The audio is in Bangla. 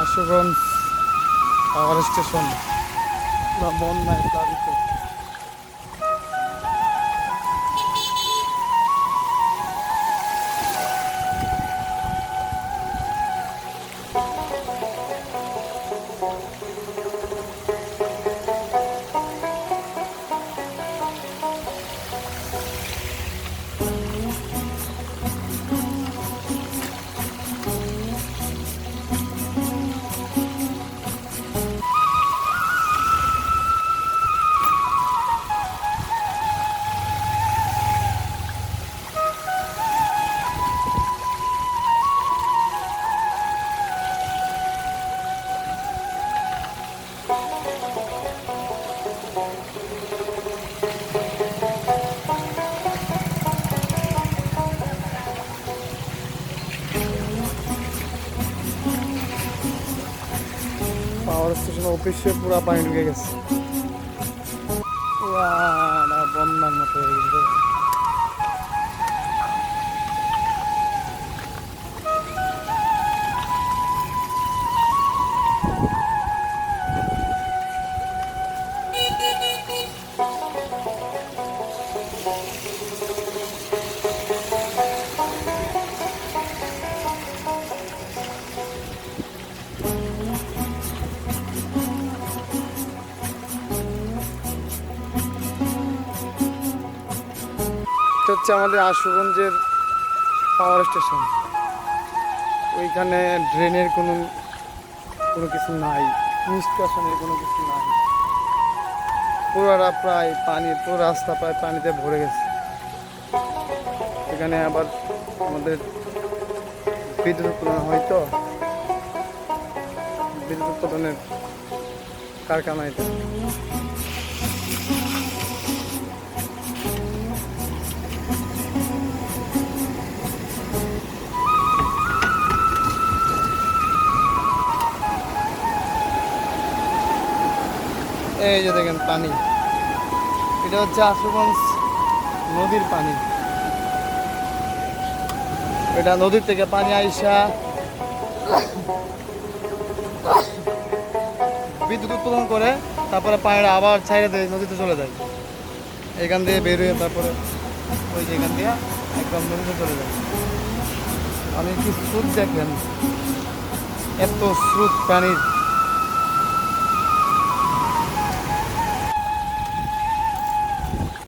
আশুগঞ্জ পাওয়ার স্টেশন বা বন্যায় প্লাবিত। পাওয়ার স্টেশন অফিসে পুরা পানি ঢুকে গেছে, পুরা বন্যার মতো হয়ে গেছে। এটা হচ্ছে আমাদের আশুগঞ্জের পাওয়ার স্টেশন। ওইখানে ড্রেনের কোনো কিছু নাই, নিষ্কাশনের কোনো কিছু নাই, পুরোটা প্রায় পানি, পুরো রাস্তা প্রায় পানিতে ভরে গেছে। এখানে আবার আমাদের বিদ্যুৎ উৎপাদন হয়, তো বিদ্যুৎ উৎপাদনের কারখানা এটা। এই যে দেখেন পানি, এটা হচ্ছে আশুগঞ্জ নদীর পানি। এটা নদীর থেকে পানি আইসা বিদ্যুৎ উৎপাদন করে, তারপরে পানিটা আবার ছাইড়ে দেয়, নদীতে চলে যায়। এখান দিয়ে বের হয়ে তারপরে ওই যে এখান দিয়ে একদম নদীতে চলে যায়। আমি কি স্রোত দেখবেন, এত স্রোত পানির।